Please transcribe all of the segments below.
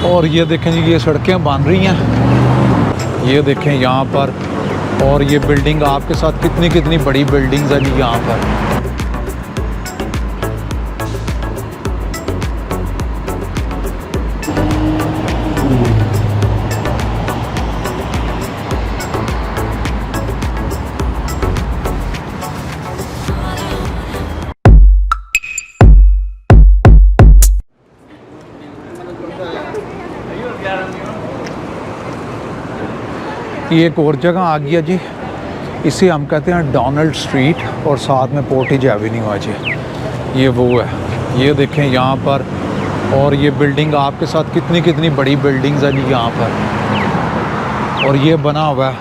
और ये देखें जी, ये सड़कें बन रही हैं, ये देखें यहाँ पर। और ये बिल्डिंग आपके साथ कितनी कितनी बड़ी बिल्डिंग्स हैं जी यहाँ पर। ये एक और जगह आ गया जी, इसे हम कहते हैं डोनाल्ड स्ट्रीट, और साथ में पोर्टेज एवेन्यू है जी। ये वो है, ये देखें यहाँ पर। और ये बिल्डिंग आपके साथ कितनी कितनी बड़ी बिल्डिंग्स है जी यहाँ पर। और ये बना हुआ है,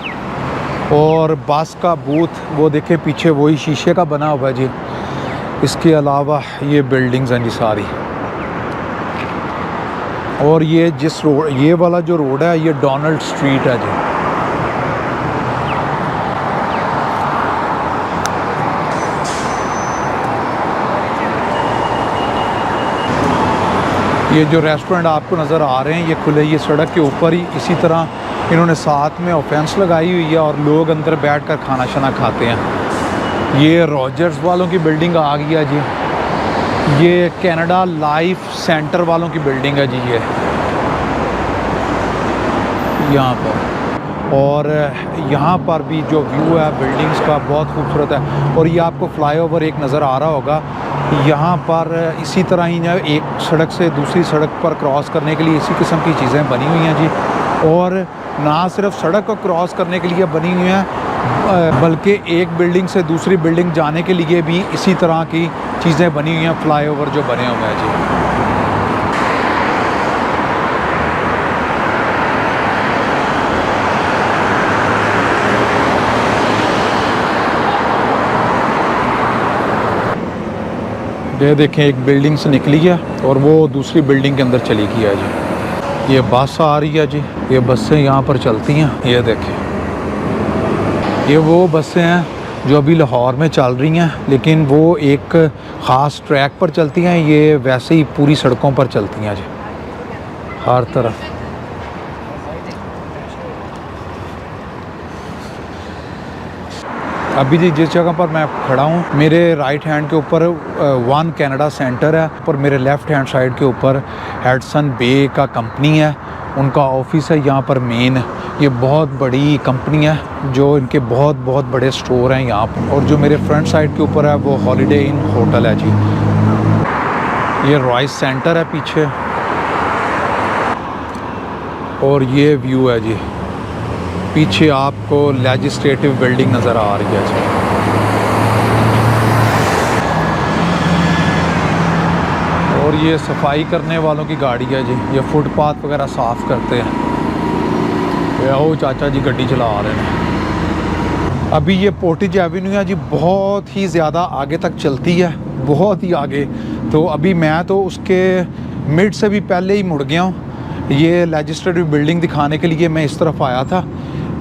और बस का बूथ वो देखें पीछे, वही शीशे का बना हुआ है जी। इसके अलावा ये बिल्डिंग्स हैं जी सारी। और ये जिस रोड, ये वाला जो रोड है, ये डोनाल्ड स्ट्रीट है जी। ये जो रेस्टोरेंट आपको नज़र आ रहे हैं, ये खुले, ये सड़क के ऊपर ही इसी तरह इन्होंने साथ में ऑफेंस लगाई हुई है, और लोग अंदर बैठकर खाना शाना खाते हैं। ये रॉजर्स वालों की बिल्डिंग आ गई है जी। ये कनाडा लाइफ सेंटर वालों की बिल्डिंग है जी ये यहाँ पर। और यहाँ पर भी जो व्यू है बिल्डिंग्स का बहुत खूबसूरत है। और ये आपको फ्लाईओवर एक नज़र आ रहा होगा यहाँ पर। इसी तरह ही जो एक सड़क से दूसरी सड़क पर क्रॉस करने के लिए इसी किस्म की चीज़ें बनी हुई हैं जी। और ना सिर्फ सड़क को क्रॉस करने के लिए बनी हुई हैं, बल्कि एक बिल्डिंग से दूसरी बिल्डिंग जाने के लिए भी इसी तरह की चीज़ें बनी हुई हैं, फ्लाईओवर जो बने हुए हैं जी। ये देखें, एक बिल्डिंग से निकली है और वो दूसरी बिल्डिंग के अंदर चली गई है जी। ये बस आ रही है जी, ये बसें यहाँ पर चलती हैं। ये देखें, ये वो बसें हैं जो अभी लाहौर में चल रही हैं, लेकिन वो एक ख़ास ट्रैक पर चलती हैं। ये वैसे ही पूरी सड़कों पर चलती हैं जी, हर तरफ। अभी जी जिस जगह पर मैं खड़ा हूँ, मेरे राइट हैंड के ऊपर वन कनाडा सेंटर है, और मेरे लेफ़्ट हैंड साइड के ऊपर हेडसन बे का कंपनी है, उनका ऑफिस है यहाँ पर मेन। ये बहुत बड़ी कंपनी है, जो इनके बहुत बहुत बड़े स्टोर हैं यहाँ पर। और जो मेरे फ्रंट साइड के ऊपर है वो हॉलीडे इन होटल है जी। ये रॉयस सेंटर है पीछे, और ये व्यू है जी। पीछे आपको लेजिस्लेटिव बिल्डिंग नज़र आ रही है जी। और ये सफाई करने वालों की गाड़ी है जी, ये फुटपाथ वगैरह साफ़ करते हैं। ये वो चाचा जी गड्डी चला रहे हैं। अभी ये पोर्टेज एवेन्यू है जी, बहुत ही ज़्यादा आगे तक चलती है, बहुत ही आगे। तो अभी मैं तो उसके मिड से भी पहले ही मुड़ गया हूँ। ये लेजिस्लेटिव बिल्डिंग दिखाने के लिए मैं इस तरफ आया था।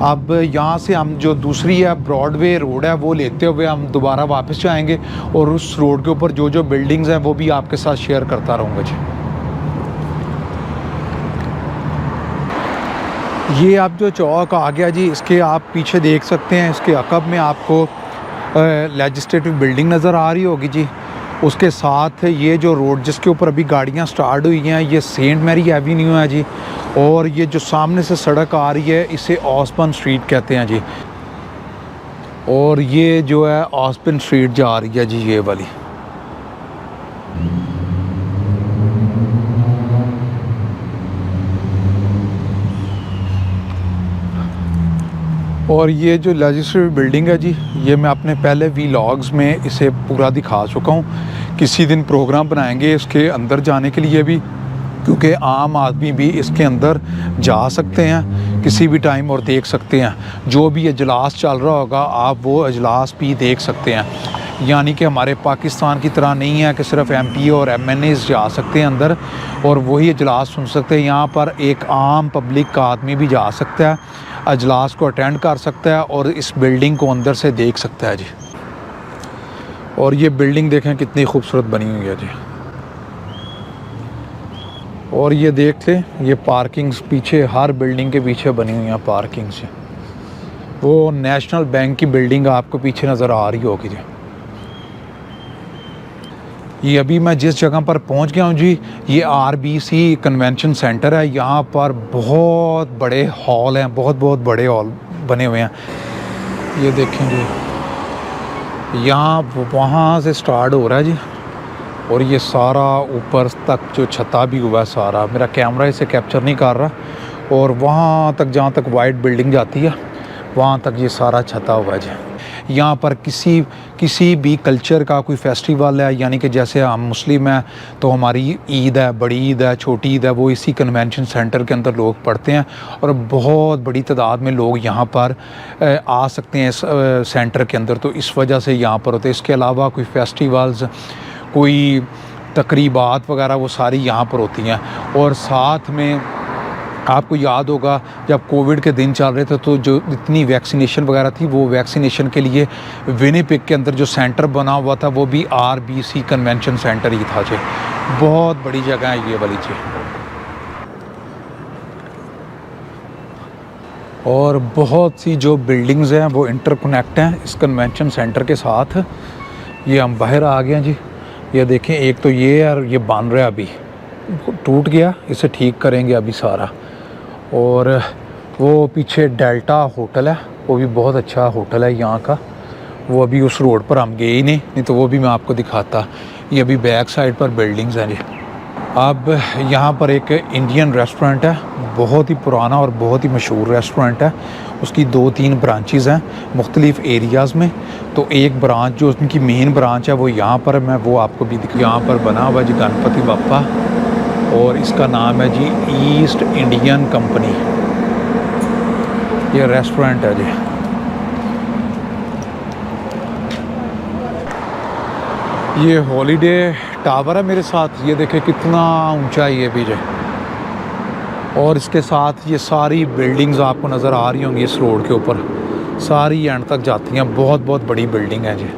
अब यहाँ से हम जो दूसरी है ब्रॉडवे रोड है, वो लेते हुए हम दोबारा वापस जाएंगे, और उस रोड के ऊपर जो जो बिल्डिंग्स हैं वो भी आपके साथ शेयर करता रहूँगा जी। ये आप जो चौक आ गया जी, इसके आप पीछे देख सकते हैं, इसके अकब में आपको लेजिस्लेटिव बिल्डिंग नज़र आ रही होगी जी। उसके साथ ये जो रोड जिसके ऊपर अभी गाड़ियाँ स्टार्ट हुई हैं, ये सेंट मैरी एवेन्यू है जी। और ये जो सामने से सड़क आ रही है, इसे ऑस्बर्न स्ट्रीट कहते हैं जी। और ये जो है ऑस्बर्न स्ट्रीट जा रही है जी, ये वाली। और ये जो लेजिस्लेटिव बिल्डिंग है जी, ये मैं अपने पहले व्लॉग्स में इसे पूरा दिखा चुका हूँ। किसी दिन प्रोग्राम बनाएंगे इसके अंदर जाने के लिए भी, क्योंकि आम आदमी भी इसके अंदर जा सकते हैं किसी भी टाइम और देख सकते हैं। जो भी इजलास चल रहा होगा आप वो इजलास भी देख सकते हैं। यानी कि हमारे पाकिस्तान की तरह नहीं है कि सिर्फ MP और MNAs जा सकते हैं अंदर और वही इजलास सुन सकते हैं। यहाँ पर एक आम पब्लिक का आदमी भी जा सकता है, इजलास को अटेंड कर सकता है और इस बिल्डिंग को अंदर से देख सकता है जी। और ये बिल्डिंग देखें कितनी खूबसूरत बनी हुई है जी। और ये देख लें, ये पार्किंग्स पीछे हर बिल्डिंग के पीछे बनी हुई हैं पार्किंग्स। वो नेशनल बैंक की बिल्डिंग आपको पीछे नज़र आ रही होगी जी। ये अभी मैं जिस जगह पर पहुंच गया हूं जी, ये RBC कन्वेंशन सेंटर है। यहाँ पर बहुत बड़े हॉल हैं, बहुत बड़े हॉल बने हुए हैं। ये देखें जी, यहाँ वहाँ से स्टार्ट हो रहा है जी, और ये सारा ऊपर तक जो छता भी हुआ है सारा, मेरा कैमरा इसे कैप्चर नहीं कर रहा, और वहाँ तक जहाँ तक वाइट बिल्डिंग जाती है वहाँ तक ये सारा छता हुआ है जी। यहाँ पर किसी भी कल्चर का कोई फेस्टिवल है, यानी कि जैसे हम मुस्लिम हैं तो हमारी ईद है, बड़ी ईद है, छोटी ईद है, वो इसी कन्वेंशन सेंटर के अंदर लोग पढ़ते हैं, और बहुत बड़ी तादाद में लोग यहाँ पर आ सकते हैं इस सेंटर के अंदर, तो इस वजह से यहाँ पर होते हैं। इसके अलावा कोई फेस्टिवल्स, कोई तकरीबात वगैरह वो सारी यहाँ पर होती हैं। और साथ में आपको याद होगा जब कोविड के दिन चल रहे थे तो जो इतनी वैक्सीनेशन वगैरह थी, वो वैक्सीनेशन के लिए विनिपेग के अंदर जो सेंटर बना हुआ था वो भी RBC कन्वेंशन सेंटर ही था जी। बहुत बड़ी जगह है ये वाली जी। और बहुत सी जो बिल्डिंग्स हैं वो इंटरकनेक्ट हैं इस कन्वेंशन सेंटर के साथ। ये हम बाहर आ गए हैं जी। ये देखें, एक तो ये और ये बन रहा है, अभी टूट गया, इसे ठीक करेंगे अभी सारा। और वो पीछे डेल्टा होटल है, वो भी बहुत अच्छा होटल है यहाँ का। वो अभी उस रोड पर हम गए ही नहीं तो वो भी मैं आपको दिखाता। ये अभी बैक साइड पर बिल्डिंग्स हैं जी। अब यहाँ पर एक इंडियन रेस्टोरेंट है, बहुत ही पुराना और बहुत ही मशहूर रेस्टोरेंट है। उसकी 2-3 ब्रांचेस हैं मुख्तलिफ़ एरियाज़ में। तो एक ब्रांच जो उनकी मेन ब्रांच है वो यहाँ पर, मैं वो आपको भी यहाँ पर बना हुआ जी गणपति बापा, और इसका नाम है जी ईस्ट इंडियन कंपनी। ये रेस्टोरेंट है जी। ये हॉलीडे टावर है मेरे साथ, ये देखें कितना ऊंचा है ये भी जी। और इसके साथ ये सारी बिल्डिंग्स आपको नज़र आ रही होंगी इस रोड के ऊपर, सारी एंड तक जाती हैं। बहुत बड़ी बिल्डिंग है जी।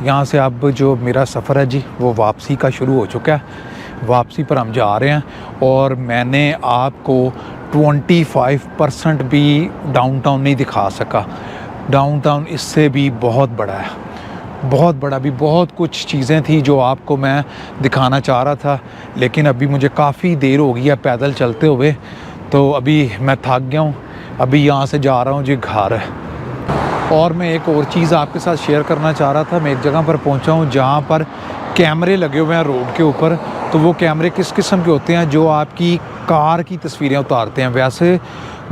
यहाँ से अब जो मेरा सफ़र है जी वो वापसी का शुरू हो चुका है। वापसी पर हम जा रहे हैं, और मैंने आपको 25% भी डाउनटाउन नहीं दिखा सका। डाउनटाउन इससे भी बहुत बड़ा है, बहुत बड़ा भी। बहुत कुछ चीज़ें थी जो आपको मैं दिखाना चाह रहा था, लेकिन अभी मुझे काफ़ी देर हो गई है पैदल चलते हुए, तो अभी मैं थक गया हूँ। अभी यहाँ से जा रहा हूँ जी घर। और मैं एक और चीज़ आपके साथ शेयर करना चाह रहा था। मैं एक जगह पर पहुँचा हूँ जहाँ पर कैमरे लगे हुए हैं रोड के ऊपर। तो वो कैमरे किस किस्म के होते हैं? जो आपकी कार की तस्वीरें उतारते हैं। वैसे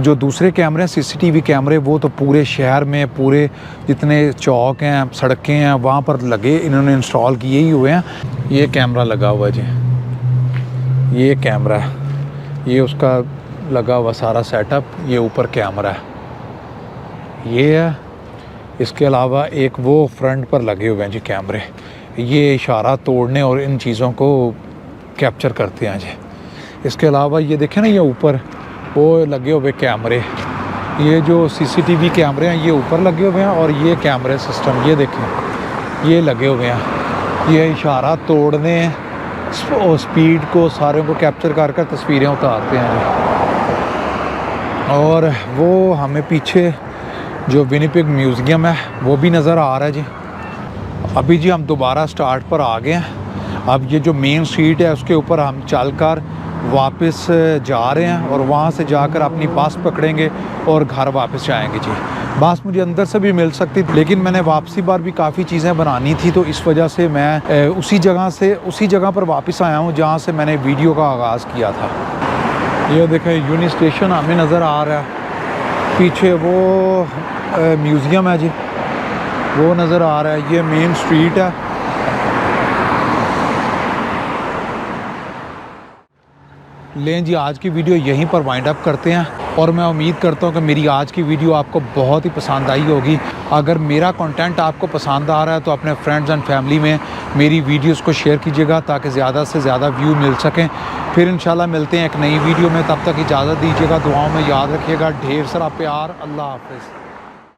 जो दूसरे कैमरे हैं CCTV कैमरे, वो तो पूरे शहर में, पूरे जितने चौक हैं, सड़कें हैं, वहाँ पर लगे, इन्होंने इंस्टॉल किए ही हुए हैं। ये कैमरा लगा हुआ है जी, ये कैमरा है, ये उसका लगा हुआ सारा सेटअप। ये ऊपर कैमरा है, ये है। इसके अलावा एक वो फ्रंट पर लगे हुए हैं जी कैमरे, ये इशारा तोड़ने और इन चीज़ों को कैप्चर करते हैं जी। इसके अलावा ये देखें ना, ये ऊपर वो लगे हुए कैमरे, ये जो CCTV कैमरे हैं ये ऊपर लगे हुए हैं, और ये कैमरे सिस्टम ये देखें ये लगे हुए हैं। ये इशारा तोड़ने और स्पीड को सारे को कैप्चर कर तस्वीरें उतारते हैं जी। और वो हमें पीछे जो विनिपेग म्यूज़ियम है वो भी नज़र आ रहा है जी। अभी जी हम दोबारा स्टार्ट पर आ गए हैं। अब ये जो मेन स्ट्रीट है उसके ऊपर हम चलकर वापस जा रहे हैं, और वहाँ से जाकर अपनी बस पकड़ेंगे और घर वापस जाएंगे जी। बस मुझे अंदर से भी मिल सकती थी, लेकिन मैंने वापसी बार भी काफ़ी चीज़ें बनानी थी, तो इस वजह से मैं उसी जगह पर वापस आया हूँ जहाँ से मैंने वीडियो का आगाज़ किया था। ये देखें यूनी स्टेशन हमें नज़र आ रहा है, पीछे वो म्यूज़ियम है जी वो नज़र आ रहा है। ये मेन स्ट्रीट है। लें जी, आज की वीडियो यहीं पर वाइंड अप करते हैं, और मैं उम्मीद करता हूँ कि मेरी आज की वीडियो आपको बहुत ही पसंद आई होगी। अगर मेरा कंटेंट आपको पसंद आ रहा है तो अपने फ्रेंड्स एंड फैमिली में मेरी वीडियोस को शेयर कीजिएगा, ताकि ज़्यादा से ज़्यादा व्यू मिल सकें। फिर इंशाल्लाह मिलते हैं एक नई वीडियो में, तब तक इजाज़त दीजिएगा। दुआओं में याद रखिएगा। ढेर सारा प्यार। अल्लाह हाफ़िज़।